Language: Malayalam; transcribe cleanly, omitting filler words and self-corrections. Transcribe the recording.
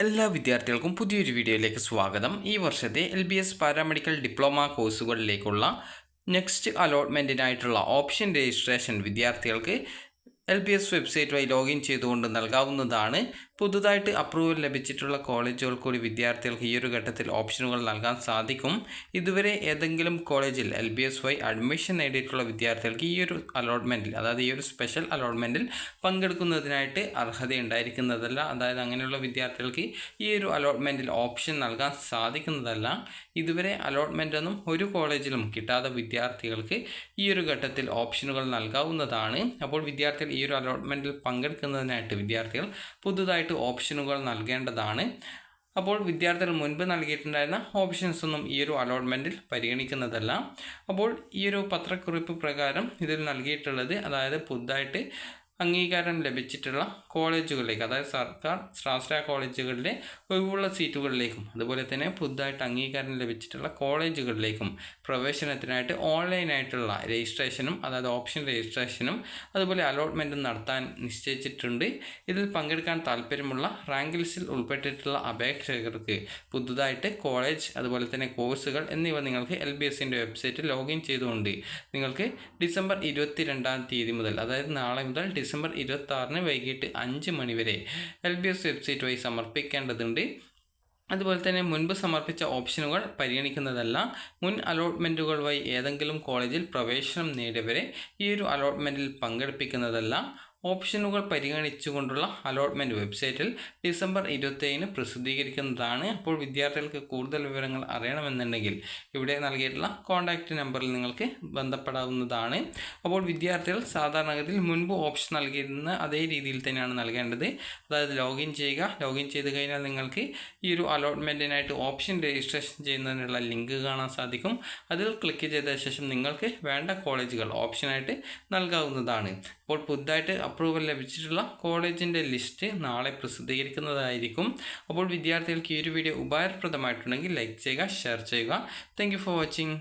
എല്ലാ വിദ്യാർത്ഥികൾക്കും പുതിയൊരു വീഡിയോയിലേക്ക് സ്വാഗതം. ഈ വർഷത്തെ LBS പാരാമെഡിക്കൽ ഡിപ്ലോമ കോഴ്സുകളിലേക്കുള്ള നെക്സ്റ്റ് അലോട്ട്മെൻറ്റിനായിട്ടുള്ള ഓപ്ഷൻ രജിസ്ട്രേഷൻ വിദ്യാർത്ഥികൾക്ക് LBS വെബ്സൈറ്റ് വഴി ലോഗിൻ ചെയ്തുകൊണ്ട് നൽകാവുന്നതാണ്. പുതുതായിട്ട് അപ്രൂവൽ ലഭിച്ചിട്ടുള്ള കോളേജുകൾ കൂടി വിദ്യാർത്ഥികൾക്ക് ഈ ഒരു ഘട്ടത്തിൽ ഓപ്ഷനുകൾ നൽകാൻ സാധിക്കും. ഇതുവരെ ഏതെങ്കിലും കോളേജിൽ LBS വഴി അഡ്മിഷൻ നേടിയിട്ടുള്ള വിദ്യാർത്ഥികൾക്ക് ഈ ഒരു അലോട്ട്മെൻറ്റിൽ, അതായത് ഈ ഒരു സ്പെഷ്യൽ അലോട്ട്മെൻറ്റിൽ പങ്കെടുക്കുന്നതിനായിട്ട് അർഹതയുണ്ടായിരിക്കുന്നതല്ല. അതായത് അങ്ങനെയുള്ള വിദ്യാർത്ഥികൾക്ക് ഈ ഒരു അലോട്ട്മെൻറ്റിൽ ഓപ്ഷൻ നൽകാൻ സാധിക്കുന്നതല്ല. ഇതുവരെ അലോട്ട്മെൻറ്റൊന്നും ഒരു കോളേജിലും കിട്ടാത്ത വിദ്യാർത്ഥികൾക്ക് ഈ ഒരു ഘട്ടത്തിൽ ഓപ്ഷനുകൾ നൽകാവുന്നതാണ്. അപ്പോൾ വിദ്യാർത്ഥികൾ ഈ ഒരു അലോട്ട്മെൻറ്റിൽ പങ്കെടുക്കുന്നതിനായിട്ട് വിദ്യാർത്ഥികൾ പുതുതായിട്ട് ഓപ്ഷനുകൾ നൽകേണ്ടതാണ്. അപ്പോൾ വിദ്യാർത്ഥികൾ മുൻപ് നൽകിയിട്ടുണ്ടായിരുന്ന ഓപ്ഷൻസ് ഒന്നും ഈ ഒരു അലോട്ട്മെൻറ്റിൽ പരിഗണിക്കുന്നതല്ല. അപ്പോൾ ഈ ഒരു പത്രക്കുറിപ്പ് പ്രകാരം ഇതിൽ നൽകിയിട്ടുള്ളത്, അതായത് പുതുതായിട്ട് അംഗീകാരം ലഭിച്ചിട്ടുള്ള കോളേജുകളിലേക്ക്, അതായത് സർക്കാർ സ്വാശ്രയ കോളേജുകളിലെ ഒഴിവുള്ള സീറ്റുകളിലേക്കും അതുപോലെ തന്നെ പുതുതായിട്ട് അംഗീകാരം ലഭിച്ചിട്ടുള്ള കോളേജുകളിലേക്കും പ്രവേശനത്തിനായിട്ട് ഓൺലൈനായിട്ടുള്ള രജിസ്ട്രേഷനും, അതായത് ഓപ്ഷൻ രജിസ്ട്രേഷനും അതുപോലെ അലോട്ട്മെൻറ്റും നടത്താൻ നിശ്ചയിച്ചിട്ടുണ്ട്. ഇതിൽ പങ്കെടുക്കാൻ താല്പര്യമുള്ള റാങ്ക് ലിസ്റ്റിൽ ഉൾപ്പെട്ടിട്ടുള്ള അപേക്ഷകർക്ക് പുതുതായിട്ട് കോളേജ് അതുപോലെ തന്നെ കോഴ്സുകൾ എന്നിവ നിങ്ങൾക്ക് LBSൻ്റെ വെബ്സൈറ്റിൽ ലോഗിൻ ചെയ്തുകൊണ്ട് നിങ്ങൾക്ക് ഡിസംബർ 22 മുതൽ, അതായത് നാളെ മുതൽ ഡിസംബർ 26 വൈകിട്ട് 5 മണി വരെ LBS വെബ്സൈറ്റ് വഴി സമർപ്പിക്കേണ്ടതുണ്ട്. അതുപോലെ തന്നെ മുൻപ് സമർപ്പിച്ച ഓപ്ഷനുകൾ പരിഗണിക്കുന്നതല്ല. മുൻ അലോട്ട്മെൻറ്റുകൾ വഴി ഏതെങ്കിലും കോളേജിൽ പ്രവേശനം നേടിയവരെ ഈ ഒരു അലോട്ട്മെൻറ്റിൽ പങ്കെടുപ്പിക്കുന്നതല്ല. ഓപ്ഷനുകൾ പരിഗണിച്ചുകൊണ്ടുള്ള അലോട്ട്മെൻറ്റ് വെബ്സൈറ്റിൽ ഡിസംബർ 27 പ്രസിദ്ധീകരിക്കുന്നതാണ്. അപ്പോൾ വിദ്യാർത്ഥികൾക്ക് കൂടുതൽ വിവരങ്ങൾ അറിയണമെന്നുണ്ടെങ്കിൽ ഇവിടെ നൽകിയിട്ടുള്ള കോൺടാക്റ്റ് നമ്പറിൽ നിങ്ങൾക്ക് ബന്ധപ്പെടാവുന്നതാണ്. അപ്പോൾ വിദ്യാർത്ഥികൾ സാധാരണഗതിയിൽ മുൻപ് ഓപ്ഷൻ നൽകിയിരുന്ന അതേ രീതിയിൽ തന്നെയാണ് നൽകേണ്ടത്. അതായത് ലോഗിൻ ചെയ്യുക. ലോഗിൻ ചെയ്ത് കഴിഞ്ഞാൽ നിങ്ങൾക്ക് ഈ ഒരു അലോട്ട്മെൻറ്റിനായിട്ട് ഓപ്ഷൻ രജിസ്ട്രേഷൻ ചെയ്യുന്നതിനുള്ള ലിങ്ക് കാണാൻ സാധിക്കും. അതിൽ ക്ലിക്ക് ചെയ്ത ശേഷം നിങ്ങൾക്ക് വേണ്ട കോളേജുകൾ ഓപ്ഷനായിട്ട് നൽകാവുന്നതാണ്. അപ്പോൾ പുതുതായിട്ട് അപ്രൂവൽ ലഭിച്ചിട്ടുള്ള കോളേജിൻ്റെ ലിസ്റ്റ് നാളെ പ്രസിദ്ധീകരിക്കുന്നതായിരിക്കും. അപ്പോൾ വിദ്യാർത്ഥികൾക്ക് ഈ ഒരു വീഡിയോ ഉപകാരപ്രദമായിട്ടുണ്ടെങ്കിൽ ലൈക്ക് ചെയ്യുക, ഷെയർ ചെയ്യുക. Thank you for watching.